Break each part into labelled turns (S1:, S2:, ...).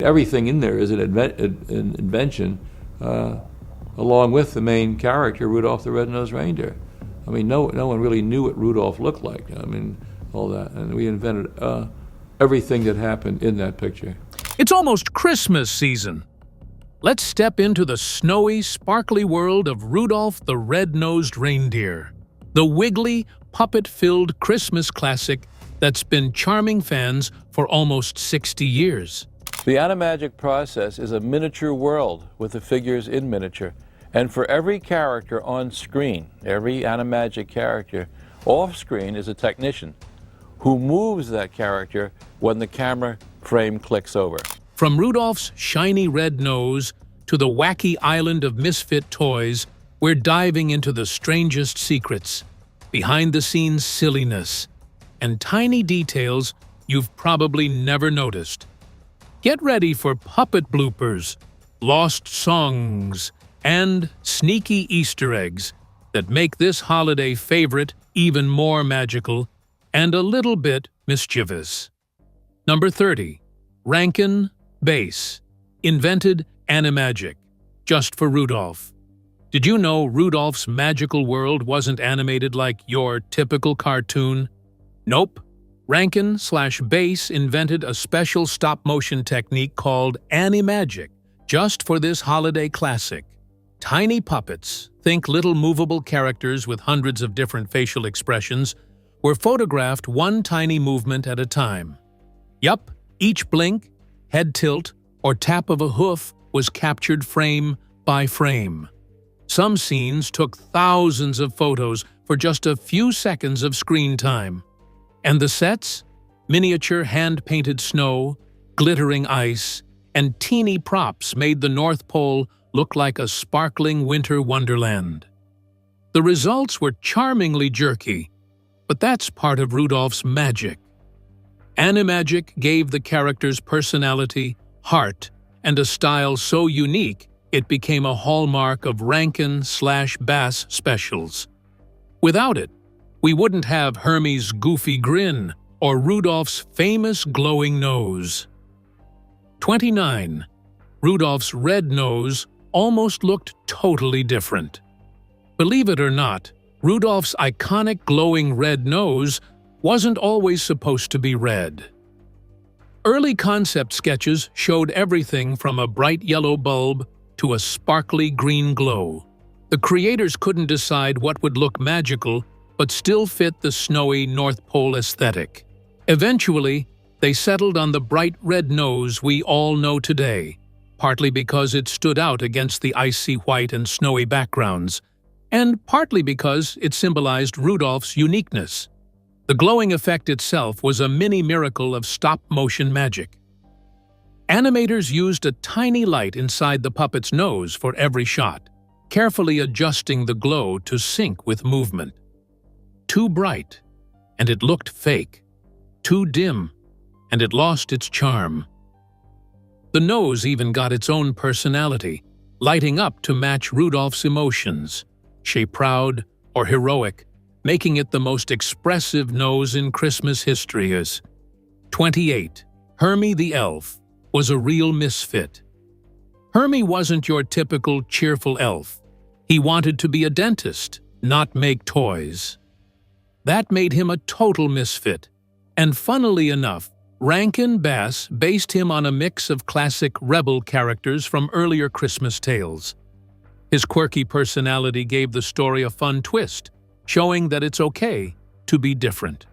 S1: Everything in there is an invention, along with the main character, Rudolph the Red-Nosed Reindeer. I mean, no one really knew what Rudolph looked like. I mean, all that. And we invented everything that happened in that picture.
S2: It's almost Christmas season. Let's step into the snowy, sparkly world of Rudolph the Red-Nosed Reindeer, the wiggly, puppet-filled Christmas classic that's been charming fans for almost 60 years.
S1: The Animagic process is a miniature world with the figures in miniature. And for every character on screen, every Animagic character, off screen is a technician who moves that character when the camera frame clicks over.
S2: From Rudolph's shiny red nose to the wacky Island of Misfit Toys, we're diving into the strangest secrets, behind-the-scenes silliness, and tiny details you've probably never noticed. Get ready for puppet bloopers, lost songs, and sneaky Easter eggs that make this holiday favorite even more magical and a little bit mischievous. Number 30. Rankin Bass invented Animagic, just for Rudolph. Did you know Rudolph's magical world wasn't animated like your typical cartoon? Nope. Rankin/Bass invented a special stop-motion technique called Animagic, just for this holiday classic. Tiny puppets, think little movable characters with hundreds of different facial expressions, were photographed one tiny movement at a time. Yup, each blink, head tilt, or tap of a hoof was captured frame by frame. Some scenes took thousands of photos for just a few seconds of screen time. And the sets? Miniature hand-painted snow, glittering ice, and teeny props made the North Pole look like a sparkling winter wonderland. The results were charmingly jerky, but that's part of Rudolph's magic. Animagic gave the characters personality, heart, and a style so unique it became a hallmark of Rankin/Bass specials. Without it, we wouldn't have Hermy's goofy grin or Rudolph's famous glowing nose. 29. Rudolph's red nose almost looked totally different. Believe it or not, Rudolph's iconic glowing red nose wasn't always supposed to be red. Early concept sketches showed everything from a bright yellow bulb to a sparkly green glow. The creators couldn't decide what would look magical but still fit the snowy North Pole aesthetic. Eventually, they settled on the bright red nose we all know today, partly because it stood out against the icy white and snowy backgrounds, and partly because it symbolized Rudolph's uniqueness. The glowing effect itself was a mini miracle of stop-motion magic. Animators used a tiny light inside the puppet's nose for every shot, carefully adjusting the glow to sync with movement. Too bright, and it looked fake. Too dim, and it lost its charm. The nose even got its own personality, lighting up to match Rudolph's emotions, say proud or heroic, making it the most expressive nose in Christmas history. 28. Hermy the elf was a real misfit. Hermy wasn't your typical cheerful elf. He wanted to be a dentist, not make toys. That made him a total misfit, and funnily enough, Rankin Bass based him on a mix of classic rebel characters from earlier Christmas tales. His quirky personality gave the story a fun twist, showing that it's okay to be different.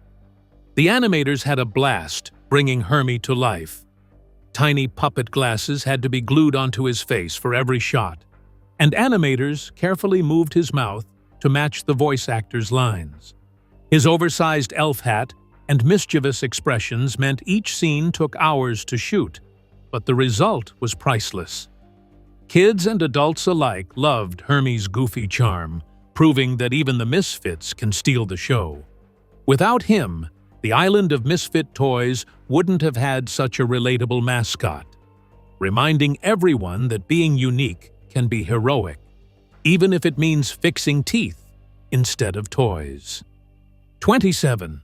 S2: The animators had a blast bringing Hermy to life. Tiny puppet glasses had to be glued onto his face for every shot, and animators carefully moved his mouth to match the voice actor's lines. His oversized elf hat and mischievous expressions meant each scene took hours to shoot, but the result was priceless. Kids and adults alike loved Hermy's goofy charm, proving that even the misfits can steal the show. Without him, the Island of Misfit Toys wouldn't have had such a relatable mascot, reminding everyone that being unique can be heroic, even if it means fixing teeth instead of toys. 27.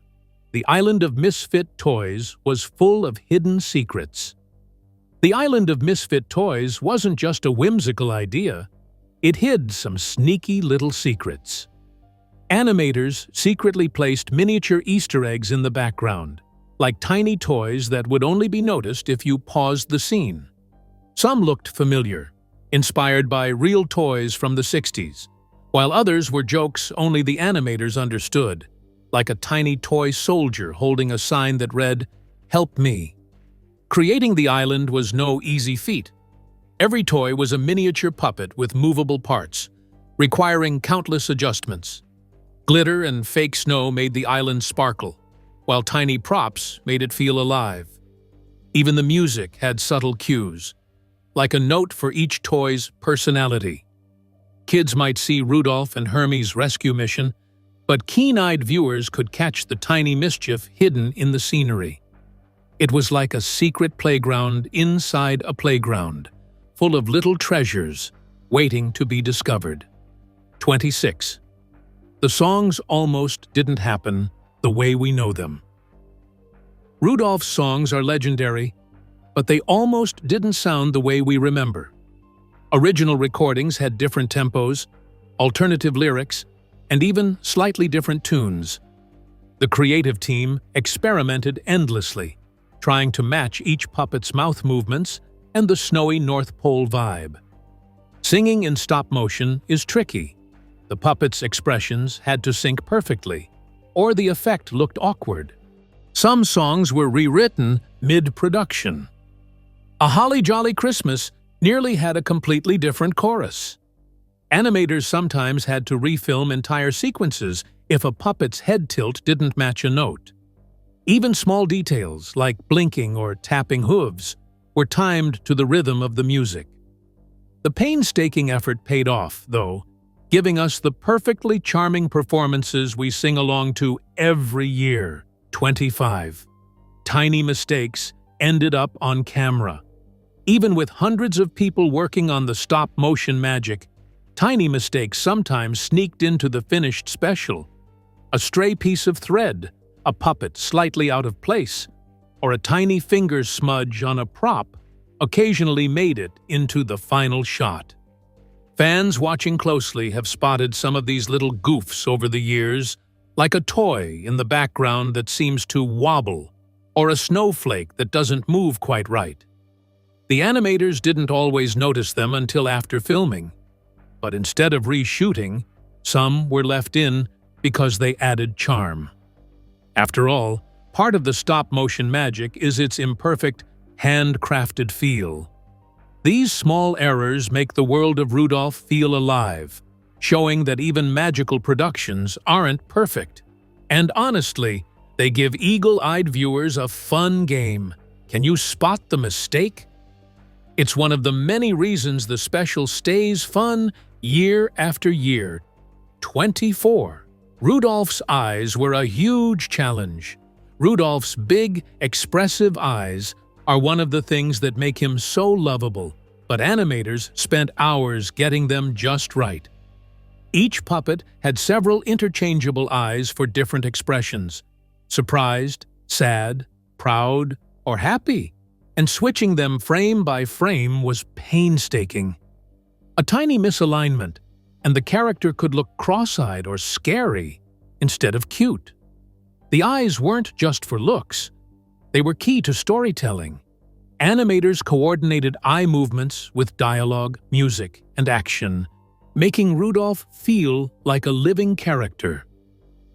S2: The Island of Misfit Toys was full of hidden secrets. The Island of Misfit Toys wasn't just a whimsical idea. It hid some sneaky little secrets. Animators secretly placed miniature Easter eggs in the background, like tiny toys that would only be noticed if you paused the scene. Some looked familiar, inspired by real toys from the 60s, while others were jokes only the animators understood, like a tiny toy soldier holding a sign that read, "Help me." Creating the island was no easy feat. Every toy was a miniature puppet with movable parts, requiring countless adjustments. Glitter and fake snow made the island sparkle, while tiny props made it feel alive. Even the music had subtle cues, like a note for each toy's personality. Kids might see Rudolph and Hermy's rescue mission, but keen-eyed viewers could catch the tiny mischief hidden in the scenery. It was like a secret playground inside a playground, full of little treasures waiting to be discovered. 26. The songs almost didn't happen the way we know them. Rudolph's songs are legendary, but they almost didn't sound the way we remember. Original recordings had different tempos, alternative lyrics, and even slightly different tunes. The creative team experimented endlessly, trying to match each puppet's mouth movements and the snowy North Pole vibe. Singing in stop motion is tricky. The puppets' expressions had to sync perfectly, or the effect looked awkward. Some songs were rewritten mid-production. A Holly Jolly Christmas nearly had a completely different chorus. Animators sometimes had to refilm entire sequences if a puppet's head tilt didn't match a note. Even small details, like blinking or tapping hooves, were timed to the rhythm of the music. The painstaking effort paid off, though, giving us the perfectly charming performances we sing along to every year. 25. Tiny mistakes ended up on camera. Even with hundreds of people working on the stop-motion magic, tiny mistakes sometimes sneaked into the finished special. A stray piece of thread, a puppet slightly out of place, or a tiny finger smudge on a prop occasionally made it into the final shot. Fans watching closely have spotted some of these little goofs over the years, like a toy in the background that seems to wobble, or a snowflake that doesn't move quite right. The animators didn't always notice them until after filming, but instead of reshooting, some were left in because they added charm. After all, part of the stop-motion magic is its imperfect, handcrafted feel. These small errors make the world of Rudolph feel alive, showing that even magical productions aren't perfect. And honestly, they give eagle-eyed viewers a fun game. Can you spot the mistake? It's one of the many reasons the special stays fun year after year. 24. Rudolph's eyes were a huge challenge. Rudolph's big, expressive eyes are one of the things that make him so lovable, but animators spent hours getting them just right. Each puppet had several interchangeable eyes for different expressions: surprised, sad, proud, or happy, and switching them frame by frame was painstaking. A tiny misalignment, and the character could look cross-eyed or scary instead of cute. The eyes weren't just for looks. They were key to storytelling. Animators coordinated eye movements with dialogue, music, and action, making Rudolph feel like a living character.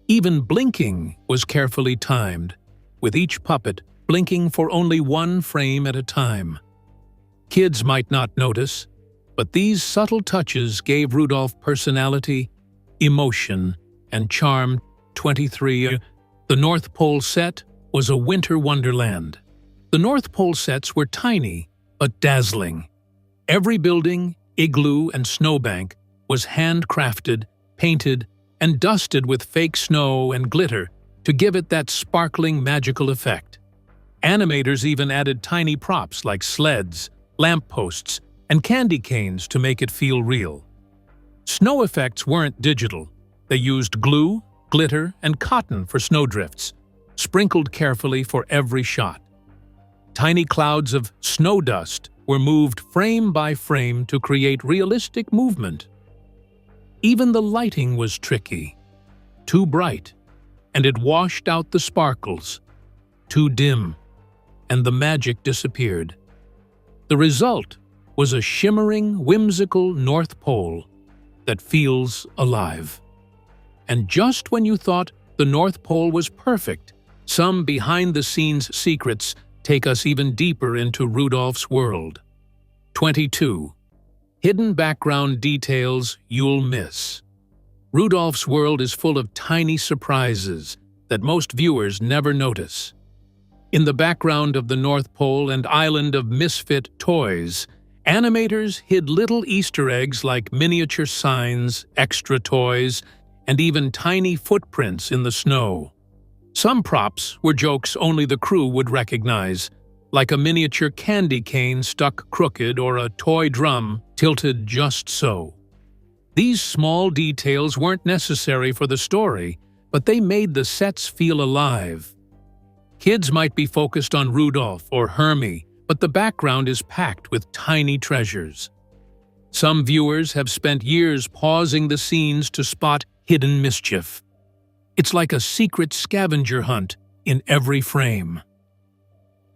S2: Even blinking was carefully timed, with each puppet blinking for only one frame at a time. Kids might not notice, but these subtle touches gave Rudolph personality, emotion, and charm. 23. The North Pole set was a winter wonderland. The North Pole sets were tiny, but dazzling. Every building, igloo, and snowbank was handcrafted, painted, and dusted with fake snow and glitter to give it that sparkling, magical effect. Animators even added tiny props like sleds, lampposts, and candy canes to make it feel real. Snow effects weren't digital. They used glue, glitter, and cotton for snowdrifts, sprinkled carefully for every shot. Tiny clouds of snow dust were moved frame by frame to create realistic movement. Even the lighting was tricky. Too bright, and it washed out the sparkles. Too dim, and the magic disappeared. The result was a shimmering, whimsical North Pole that feels alive. And just when you thought the North Pole was perfect, some behind-the-scenes secrets take us even deeper into Rudolph's world. 22. Hidden background details you'll miss. Rudolph's world is full of tiny surprises that most viewers never notice. In the background of the North Pole and Island of Misfit Toys, animators hid little Easter eggs like miniature signs, extra toys, and even tiny footprints in the snow. Some props were jokes only the crew would recognize, like a miniature candy cane stuck crooked or a toy drum tilted just so. These small details weren't necessary for the story, but they made the sets feel alive. Kids might be focused on Rudolph or Hermy, but the background is packed with tiny treasures. Some viewers have spent years pausing the scenes to spot hidden mischief. It's like a secret scavenger hunt in every frame.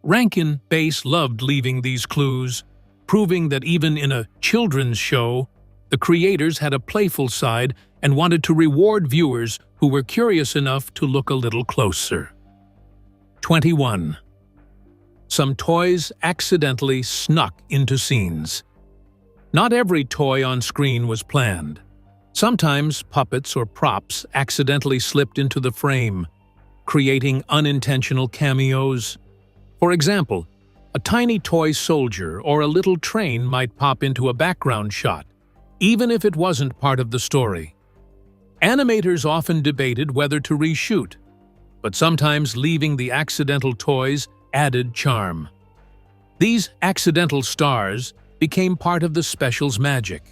S2: Rankin Bass loved leaving these clues, proving that even in a children's show, the creators had a playful side and wanted to reward viewers who were curious enough to look a little closer. 21. Some toys accidentally snuck into scenes. Not every toy on screen was planned. Sometimes puppets or props accidentally slipped into the frame, creating unintentional cameos. For example, a tiny toy soldier or a little train might pop into a background shot, even if it wasn't part of the story. Animators often debated whether to reshoot, but sometimes leaving the accidental toys added charm. These accidental stars became part of the special's magic.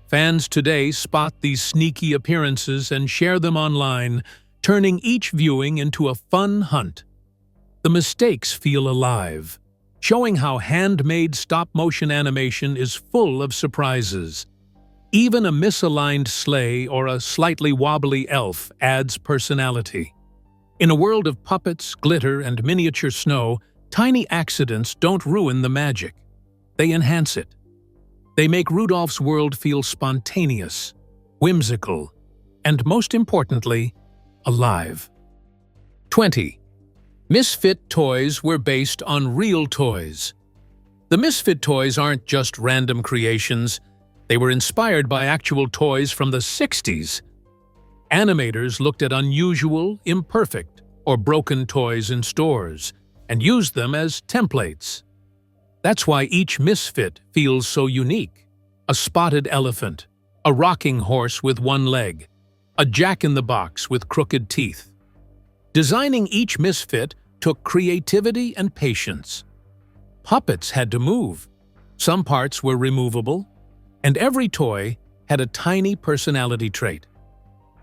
S2: Fans today spot these sneaky appearances and share them online, turning each viewing into a fun hunt. The mistakes feel alive, showing how handmade stop-motion animation is full of surprises. Even a misaligned sleigh or a slightly wobbly elf adds personality. In a world of puppets, glitter, and miniature snow, tiny accidents don't ruin the magic. They enhance it. They make Rudolph's world feel spontaneous, whimsical, and most importantly, alive. 20. Misfit toys were based on real toys. The Misfit toys aren't just random creations. They were inspired by actual toys from the 60s. Animators looked at unusual, imperfect, or broken toys in stores and used them as templates. That's why each misfit feels so unique. A spotted elephant, a rocking horse with one leg, a jack-in-the-box with crooked teeth. Designing each misfit took creativity and patience. Puppets had to move. Some parts were removable, and every toy had a tiny personality trait.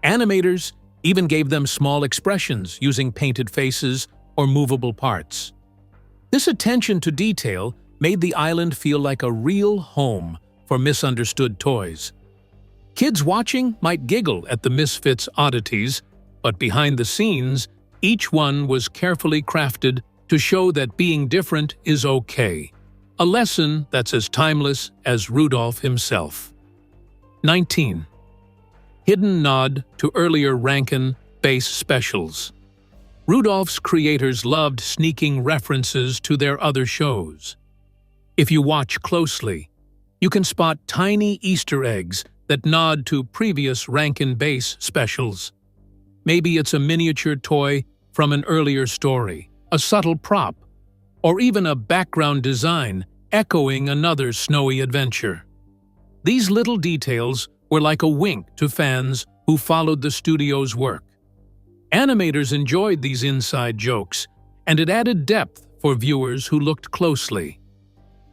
S2: Animators even gave them small expressions using painted faces or movable parts. This attention to detail made the island feel like a real home for misunderstood toys. Kids watching might giggle at the misfits' oddities, but behind the scenes, each one was carefully crafted to show that being different is okay. A lesson that's as timeless as Rudolph himself. 19. Hidden nod to earlier Rankin Bass specials. Rudolph's creators loved sneaking references to their other shows. If you watch closely, you can spot tiny Easter eggs that nod to previous Rankin Bass specials. Maybe it's a miniature toy from an earlier story, a subtle prop, or even a background design echoing another snowy adventure. These little details were like a wink to fans who followed the studio's work. Animators enjoyed these inside jokes, and it added depth for viewers who looked closely.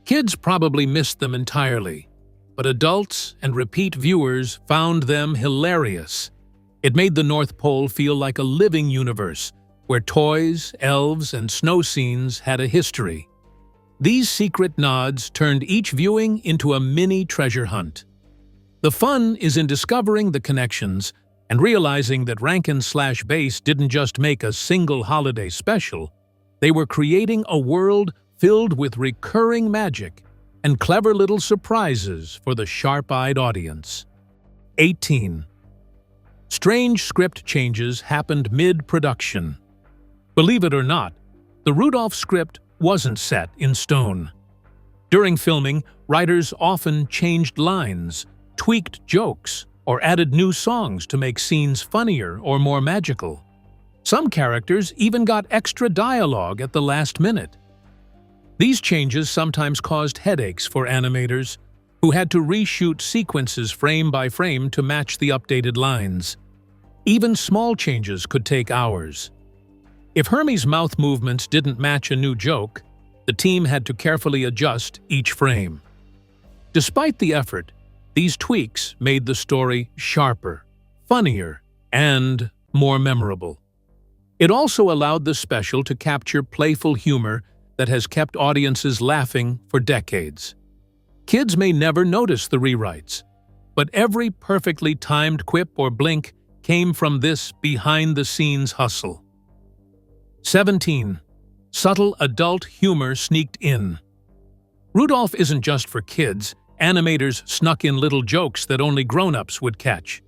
S2: Kids probably missed them entirely, but adults and repeat viewers found them hilarious. It made the North Pole feel like a living universe, where toys, elves, and snow scenes had a history. These secret nods turned each viewing into a mini treasure hunt. The fun is in discovering the connections and realizing that Rankin/Bass didn't just make a single holiday special, they were creating a world filled with recurring magic and clever little surprises for the sharp-eyed audience. 18. Strange script changes happened mid-production. Believe it or not, the Rudolph script wasn't set in stone. During filming, writers often changed lines, tweaked jokes, or added new songs to make scenes funnier or more magical. Some characters even got extra dialogue at the last minute. These changes sometimes caused headaches for animators, who had to reshoot sequences frame by frame to match the updated lines. Even small changes could take hours. If Hermy's mouth movements didn't match a new joke, the team had to carefully adjust each frame. Despite the effort, these tweaks made the story sharper, funnier, and more memorable. It also allowed the special to capture playful humor that has kept audiences laughing for decades. Kids may never notice the rewrites, but every perfectly timed quip or blink came from this behind-the-scenes hustle. 17. Subtle adult humor sneaked in. Rudolph isn't just for kids. Animators snuck in little jokes that only grown-ups would catch.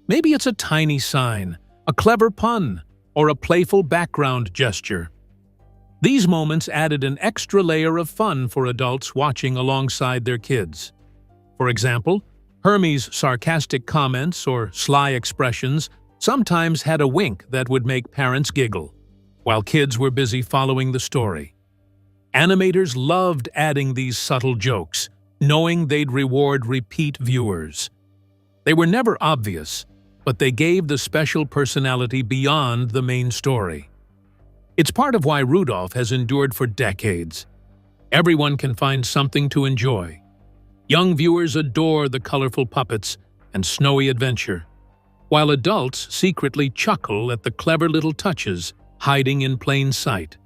S2: Maybe it's a tiny sign, a clever pun, or a playful background gesture. These moments added an extra layer of fun for adults watching alongside their kids. For example, Hermy's sarcastic comments or sly expressions sometimes had a wink that would make parents giggle, while kids were busy following the story. Animators loved adding these subtle jokes, knowing they'd reward repeat viewers. They were never obvious, but they gave the special personality beyond the main story. It's part of why Rudolph has endured for decades. Everyone can find something to enjoy. Young viewers adore the colorful puppets and snowy adventure, while adults secretly chuckle at the clever little touches hiding in plain sight,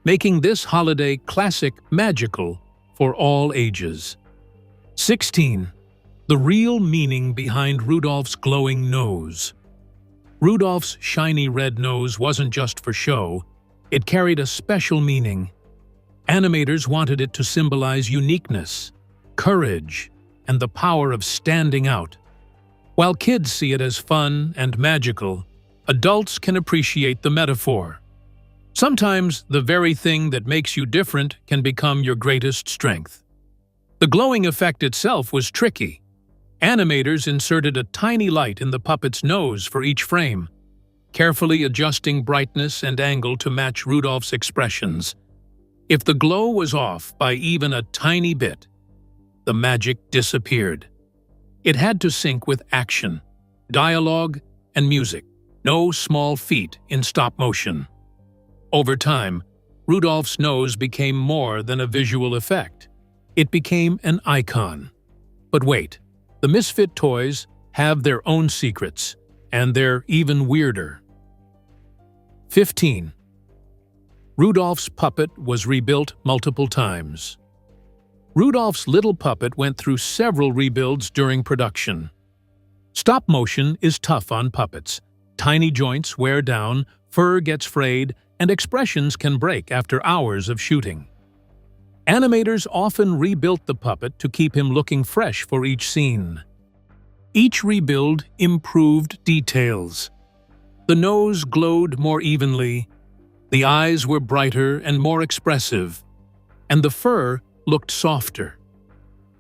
S2: making this holiday classic magical for all ages. 16. The real meaning behind Rudolph's glowing nose. Rudolph's shiny red nose wasn't just for show, it carried a special meaning. Animators wanted it to symbolize uniqueness, courage, and the power of standing out. While kids see it as fun and magical, adults can appreciate the metaphor. Sometimes the very thing that makes you different can become your greatest strength. The glowing effect itself was tricky. Animators inserted a tiny light in the puppet's nose for each frame, carefully adjusting brightness and angle to match Rudolph's expressions. If the glow was off by even a tiny bit, the magic disappeared. It had to sync with action, dialogue, and music. No small feat in stop motion. Over time, Rudolph's nose became more than a visual effect. It became an icon. But wait, the Misfit Toys have their own secrets, and they're even weirder. 15. Rudolph's puppet was rebuilt multiple times. Rudolph's little puppet went through several rebuilds during production. Stop motion is tough on puppets. Tiny joints wear down, fur gets frayed, and expressions can break after hours of shooting. Animators often rebuilt the puppet to keep him looking fresh for each scene. Each rebuild improved details. The nose glowed more evenly, the eyes were brighter and more expressive, and the fur looked softer.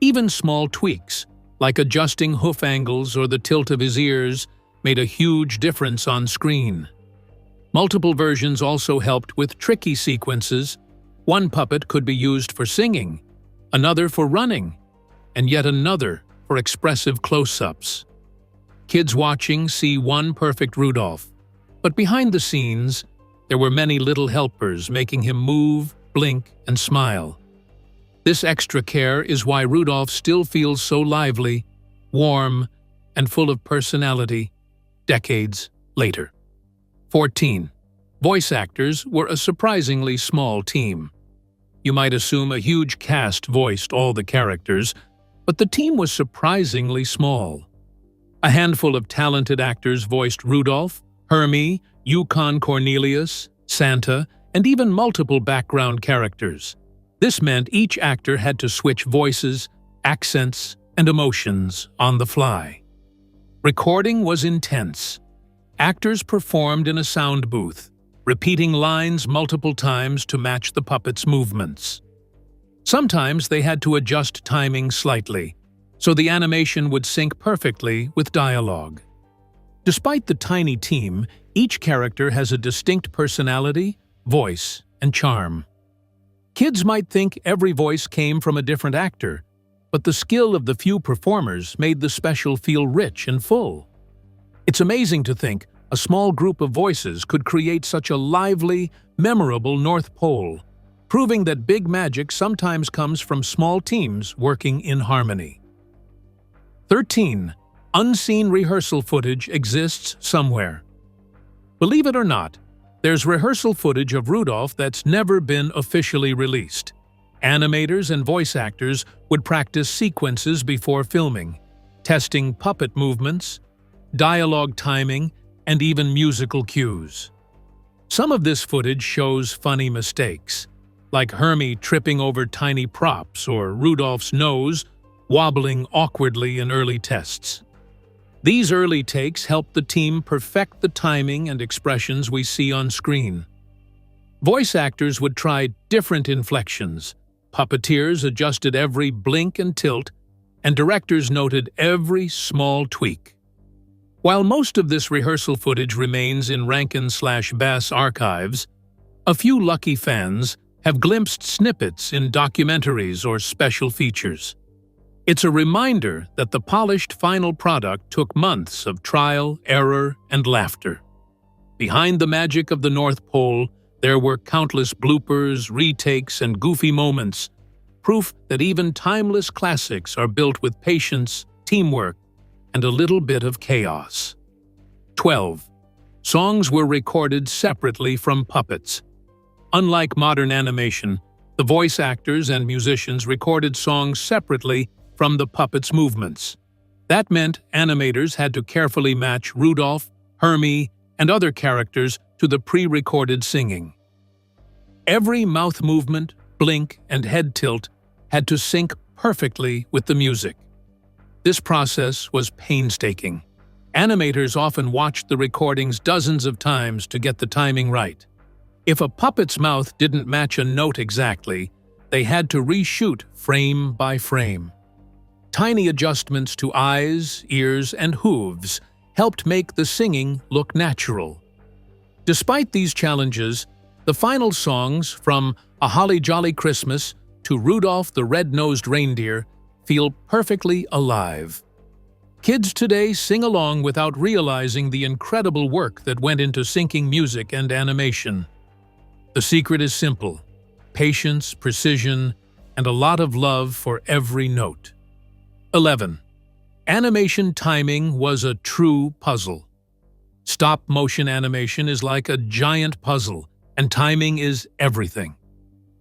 S2: Even small tweaks, like adjusting hoof angles or the tilt of his ears, made a huge difference on screen. Multiple versions also helped with tricky sequences. One puppet could be used for singing, another for running, and yet another for expressive close-ups. Kids watching see one perfect Rudolph, but behind the scenes, there were many little helpers making him move, blink, and smile. This extra care is why Rudolph still feels so lively, warm, and full of personality decades later. 14. Voice actors were a surprisingly small team. You might assume a huge cast voiced all the characters, but the team was surprisingly small. A handful of talented actors voiced Rudolph, Hermy, Yukon Cornelius, Santa, and even multiple background characters. This meant each actor had to switch voices, accents, and emotions on the fly. Recording was intense. Actors performed in a sound booth, repeating lines multiple times to match the puppets' movements. Sometimes they had to adjust timing slightly, so the animation would sync perfectly with dialogue. Despite the tiny team, each character has a distinct personality, voice, and charm. Kids might think every voice came from a different actor, but the skill of the few performers made the special feel rich and full. It's amazing to think a small group of voices could create such a lively, memorable North Pole, proving that big magic sometimes comes from small teams working in harmony. 13. Unseen rehearsal footage exists somewhere. Believe it or not, there's rehearsal footage of Rudolph that's never been officially released. Animators and voice actors would practice sequences before filming, testing puppet movements, dialogue timing, and even musical cues. Some of this footage shows funny mistakes, like Hermy tripping over tiny props or Rudolph's nose wobbling awkwardly in early tests. These early takes help the team perfect the timing and expressions we see on screen. Voice actors would try different inflections, puppeteers adjusted every blink and tilt, and directors noted every small tweak. While most of this rehearsal footage remains in Rankin/Bass archives, a few lucky fans have glimpsed snippets in documentaries or special features. It's a reminder that the polished final product took months of trial, error, and laughter. Behind the magic of the North Pole, there were countless bloopers, retakes, and goofy moments, proof that even timeless classics are built with patience, teamwork, and a little bit of chaos. 12. Songs were recorded separately from puppets. Unlike modern animation, the voice actors and musicians recorded songs separately from the puppets' movements. That meant animators had to carefully match Rudolph, Hermy, and other characters to the pre-recorded singing. Every mouth movement, blink, and head tilt had to sync perfectly with the music. This process was painstaking. Animators often watched the recordings dozens of times to get the timing right. If a puppet's mouth didn't match a note exactly, they had to reshoot frame by frame. Tiny adjustments to eyes, ears, and hooves helped make the singing look natural. Despite these challenges, the final songs, from A Holly Jolly Christmas to Rudolph the Red-Nosed Reindeer, feel perfectly alive. Kids today sing along without realizing the incredible work that went into syncing music and animation. The secret is simple: patience, precision, and a lot of love for every note. 11. Animation timing was a true puzzle. Stop-motion animation is like a giant puzzle, and timing is everything.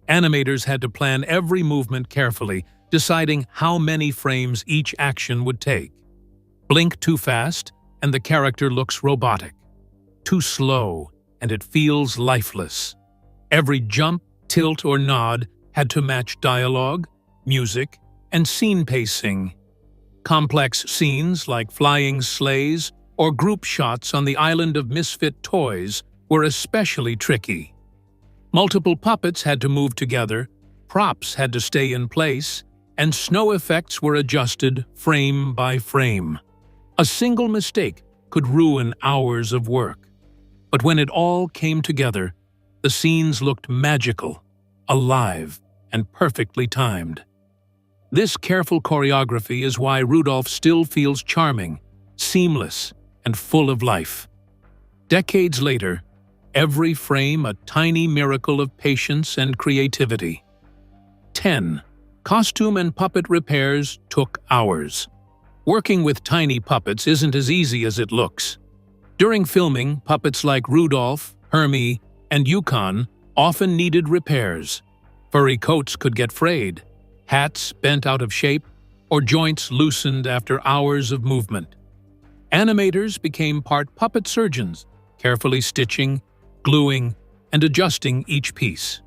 S2: Animators had to plan every movement carefully, deciding how many frames each action would take. Blink too fast, and the character looks robotic. Too slow, and it feels lifeless. Every jump, tilt, or nod had to match dialogue, music, and scene pacing. Complex scenes like flying sleighs or group shots on the Island of Misfit Toys were especially tricky. Multiple puppets had to move together, props had to stay in place, and snow effects were adjusted frame by frame. A single mistake could ruin hours of work. But when it all came together, the scenes looked magical, alive, and perfectly timed. This careful choreography is why Rudolph still feels charming, seamless, and full of life. Decades later, every frame a tiny miracle of patience and creativity. 10. Costume and puppet repairs took hours. Working with tiny puppets isn't as easy as it looks. During filming, puppets like Rudolph, Hermy, and Yukon often needed repairs. Furry coats could get frayed, hats bent out of shape, or joints loosened after hours of movement. Animators became part puppet surgeons, carefully stitching, gluing, and adjusting each piece.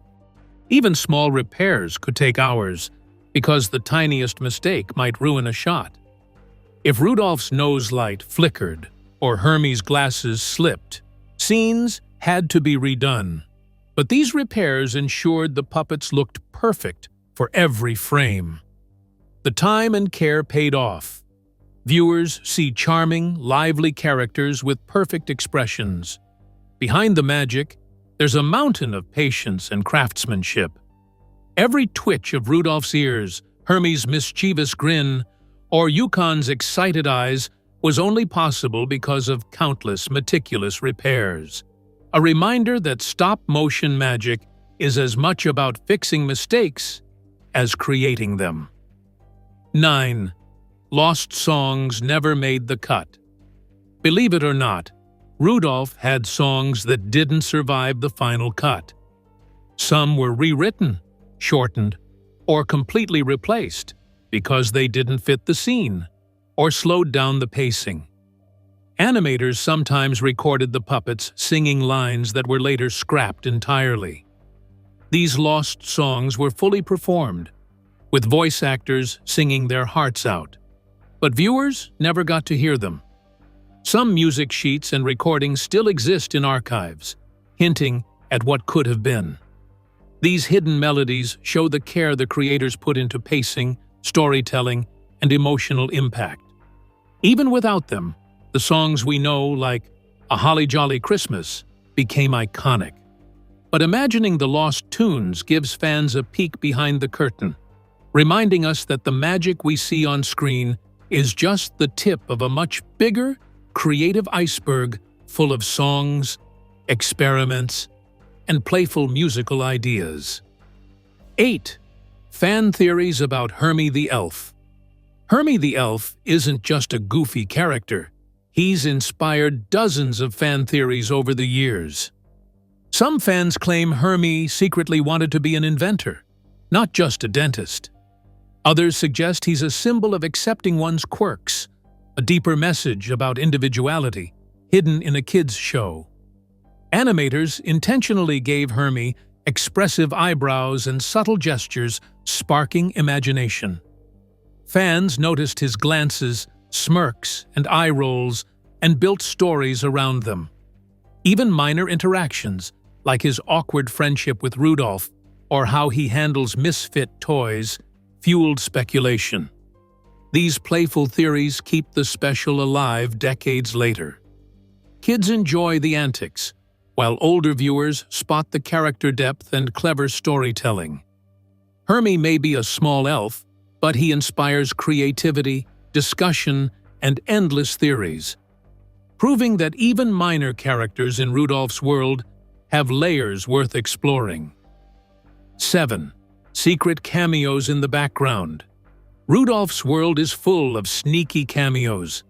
S2: Even small repairs could take hours, because the tiniest mistake might ruin a shot. If Rudolph's nose light flickered or Hermy's glasses slipped, scenes had to be redone. But these repairs ensured the puppets looked perfect for every frame. The time and care paid off. Viewers see charming, lively characters with perfect expressions. Behind the magic, there's a mountain of patience and craftsmanship. Every twitch of Rudolph's ears, Hermy's mischievous grin, or Yukon's excited eyes was only possible because of countless meticulous repairs. A reminder that stop-motion magic is as much about fixing mistakes as creating them. 9. Lost songs never made the cut. Believe it or not, Rudolph had songs that didn't survive the final cut. Some were rewritten, shortened, or completely replaced because they didn't fit the scene or slowed down the pacing. Animators sometimes recorded the puppets singing lines that were later scrapped entirely. These lost songs were fully performed, with voice actors singing their hearts out. But viewers never got to hear them. Some music sheets and recordings still exist in archives, hinting at what could have been. These hidden melodies show the care the creators put into pacing, storytelling, and emotional impact. Even without them, the songs we know, like A Holly Jolly Christmas, became iconic. But imagining the lost tunes gives fans a peek behind the curtain, reminding us that the magic we see on screen is just the tip of a much bigger, creative iceberg full of songs, experiments, and playful musical ideas. 8. Fan theories about Hermy the Elf. Hermy the Elf isn't just a goofy character. He's inspired dozens of fan theories over the years. Some fans claim Hermy secretly wanted to be an inventor, not just a dentist. Others suggest he's a symbol of accepting one's quirks, a deeper message about individuality, hidden in a kid's show. Animators intentionally gave Hermy expressive eyebrows and subtle gestures, sparking imagination. Fans noticed his glances, smirks, and eye rolls, and built stories around them. Even minor interactions, like his awkward friendship with Rudolph or how he handles misfit toys, fueled speculation. These playful theories keep the special alive decades later. Kids enjoy the antics, while older viewers spot the character depth and clever storytelling. Hermy may be a small elf, but he inspires creativity, discussion, and endless theories, proving that even minor characters in Rudolph's world have layers worth exploring. 7. Secret cameos in the background. Rudolph's world is full of sneaky cameos.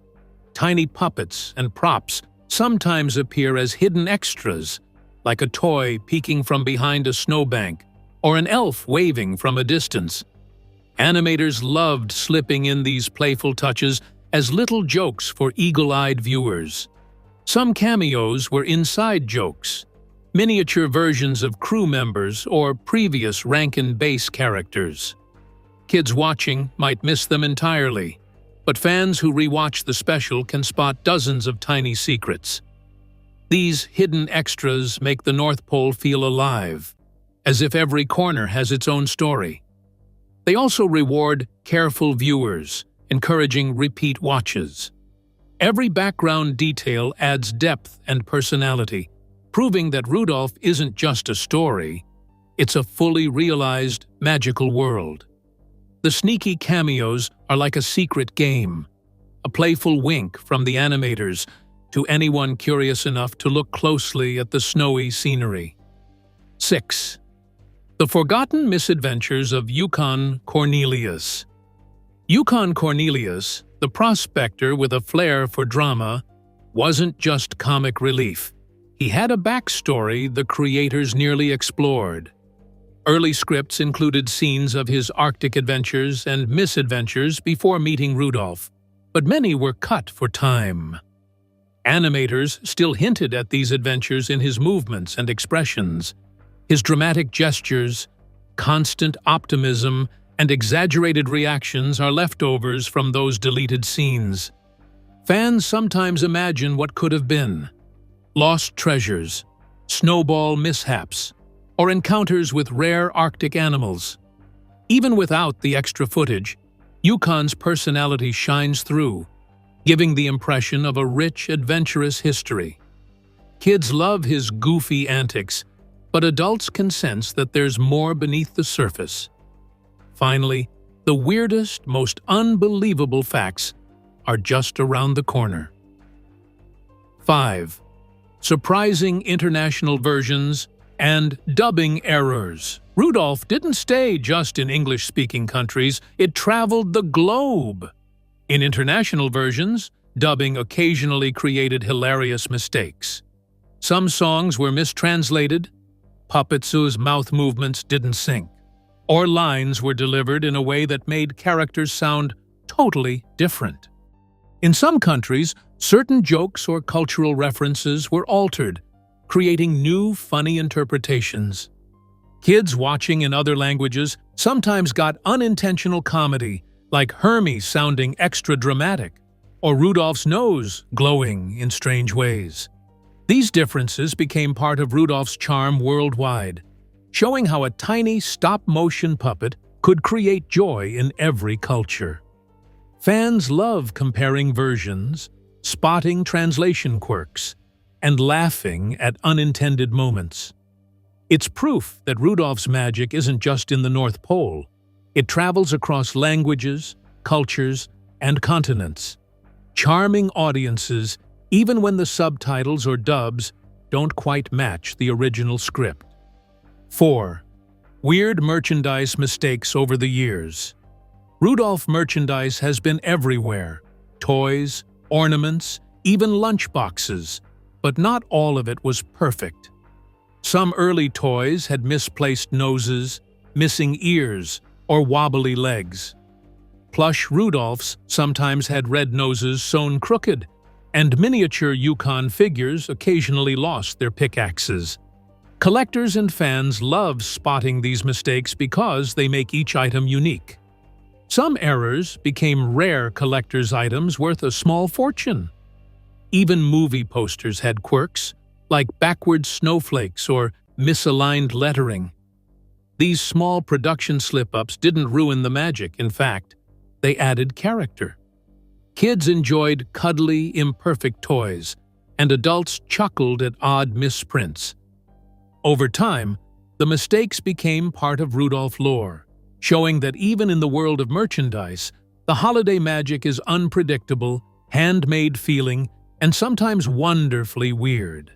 S2: Tiny puppets and props sometimes appear as hidden extras, like a toy peeking from behind a snowbank or an elf waving from a distance. Animators loved slipping in these playful touches as little jokes for eagle-eyed viewers. Some cameos were inside jokes, miniature versions of crew members or previous Rankin-Bass characters. Kids watching might miss them entirely, but fans who rewatch the special can spot dozens of tiny secrets. These hidden extras make the North Pole feel alive, as if every corner has its own story. They also reward careful viewers, encouraging repeat watches. Every background detail adds depth and personality, proving that Rudolph isn't just a story, it's a fully realized, magical world. The sneaky cameos are like a secret game, a playful wink from the animators to anyone curious enough to look closely at the snowy scenery. 6. The Forgotten Misadventures of Yukon Cornelius. Yukon Cornelius, the prospector with a flair for drama, wasn't just comic relief. He had a backstory the creators nearly explored. Early scripts included scenes of his Arctic adventures and misadventures before meeting Rudolph, but many were cut for time. Animators still hinted at these adventures in his movements and expressions. His dramatic gestures, constant optimism, and exaggerated reactions are leftovers from those deleted scenes. Fans sometimes imagine what could have been: lost treasures, snowball mishaps, or encounters with rare Arctic animals. Even without the extra footage, Yukon's personality shines through, giving the impression of a rich, adventurous history. Kids love his goofy antics, but adults can sense that there's more beneath the surface. Finally, the weirdest, most unbelievable facts are just around the corner. 5. Surprising international versions and dubbing errors. Rudolph didn't stay just in English-speaking countries, it traveled the globe. In international versions, dubbing occasionally created hilarious mistakes. Some songs were mistranslated, Puppetsu's mouth movements didn't sync, or lines were delivered in a way that made characters sound totally different. In some countries, certain jokes or cultural references were altered, creating new, funny interpretations. Kids watching in other languages sometimes got unintentional comedy, like Hermy sounding extra dramatic, or Rudolph's nose glowing in strange ways. These differences became part of Rudolph's charm worldwide, showing how a tiny stop-motion puppet could create joy in every culture. Fans love comparing versions, spotting translation quirks, and laughing at unintended moments. It's proof that Rudolph's magic isn't just in the North Pole. It travels across languages, cultures, and continents, charming audiences even when the subtitles or dubs don't quite match the original script. 4. Weird merchandise mistakes over the years. Rudolph merchandise has been everywhere: toys, ornaments, even lunchboxes, but not all of it was perfect. Some early toys had misplaced noses, missing ears, or wobbly legs. Plush Rudolphs sometimes had red noses sewn crooked, and miniature Yukon figures occasionally lost their pickaxes. Collectors and fans love spotting these mistakes because they make each item unique. Some errors became rare collector's items worth a small fortune. Even movie posters had quirks, like backwards snowflakes or misaligned lettering. These small production slip-ups didn't ruin the magic. In fact, they added character. Kids enjoyed cuddly, imperfect toys, and adults chuckled at odd misprints. Over time, the mistakes became part of Rudolph lore, showing that even in the world of merchandise, the holiday magic is unpredictable, handmade feeling, and sometimes wonderfully weird.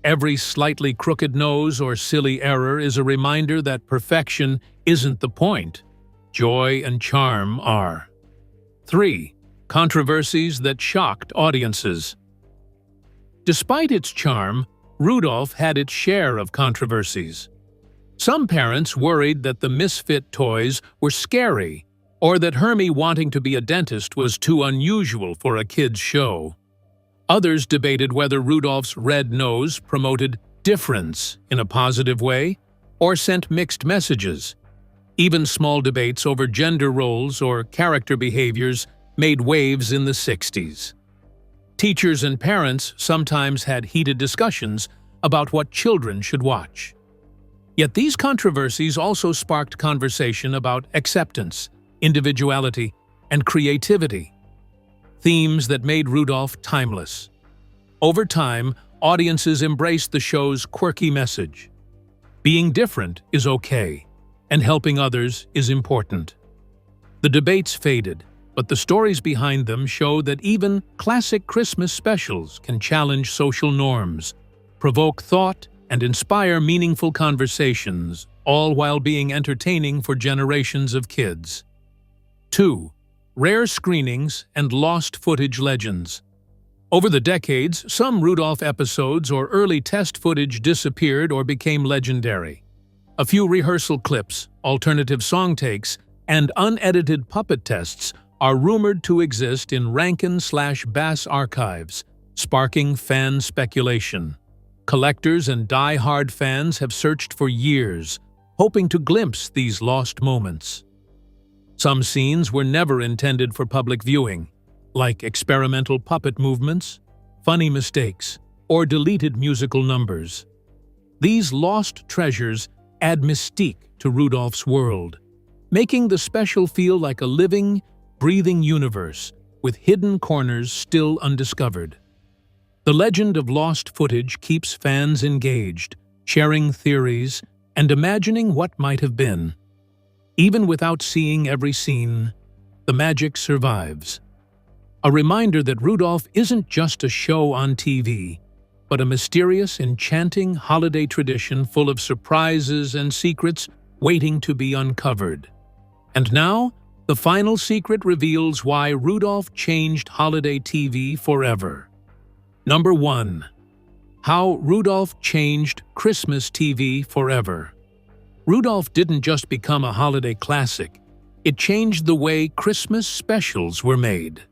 S2: Every slightly crooked nose or silly error is a reminder that perfection isn't the point. Joy and charm are. 3. Controversies that shocked audiences. Despite its charm, Rudolph had its share of controversies. Some parents worried that the Misfit toys were scary, or that Hermy wanting to be a dentist was too unusual for a kid's show. Others debated whether Rudolph's red nose promoted difference in a positive way or sent mixed messages. Even small debates over gender roles or character behaviors made waves in the 60s. Teachers and parents sometimes had heated discussions about what children should watch. Yet these controversies also sparked conversation about acceptance, individuality, and creativity, themes that made Rudolph timeless. Over time, audiences embraced the show's quirky message. Being different is okay, and helping others is important. The debates faded, but the stories behind them show that even classic Christmas specials can challenge social norms, provoke thought, and inspire meaningful conversations, all while being entertaining for generations of kids. 2. Rare screenings and lost footage legends. Over the decades, some Rudolph episodes or early test footage disappeared or became legendary. A few rehearsal clips, alternative song takes, and unedited puppet tests are rumored to exist in Rankin/Bass archives, sparking fan speculation. Collectors and die-hard fans have searched for years, hoping to glimpse these lost moments. Some scenes were never intended for public viewing, like experimental puppet movements, funny mistakes, or deleted musical numbers. These lost treasures add mystique to Rudolph's world, making the special feel like a living, breathing universe with hidden corners still undiscovered. The legend of lost footage keeps fans engaged, sharing theories and imagining what might have been. Even without seeing every scene, the magic survives. A reminder that Rudolph isn't just a show on TV, but a mysterious, enchanting holiday tradition full of surprises and secrets waiting to be uncovered. And now, the final secret reveals why Rudolph changed holiday TV forever. Number 1. How Rudolph changed Christmas TV forever. Rudolph didn't just become a holiday classic, it changed the way Christmas specials were made.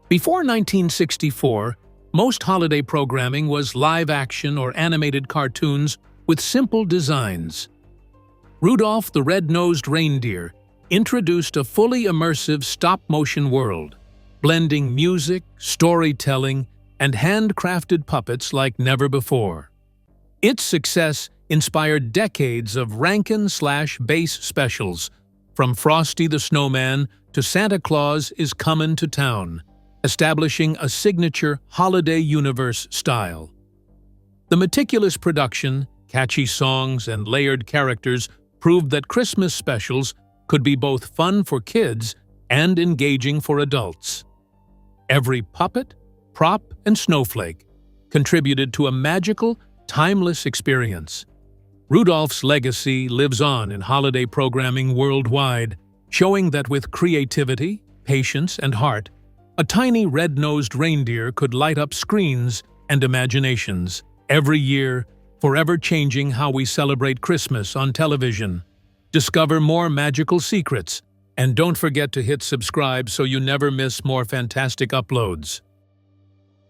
S2: Before 1964, most holiday programming was live-action or animated cartoons with simple designs. Rudolph the Red-Nosed Reindeer introduced a fully immersive stop-motion world, blending music, storytelling, and handcrafted puppets like never before. Its success inspired decades of Rankin/Bass specials, from Frosty the Snowman to Santa Claus is Comin' to Town, establishing a signature holiday universe style. The meticulous production, catchy songs, and layered characters proved that Christmas specials could be both fun for kids and engaging for adults. Every puppet, prop, and snowflake contributed to a magical, timeless experience. Rudolph's legacy lives on in holiday programming worldwide, showing that with creativity, patience, and heart, a tiny red-nosed reindeer could light up screens and imaginations every year, forever changing how we celebrate Christmas on television. Discover more magical secrets, and don't forget to hit subscribe so you never miss more fantastic uploads.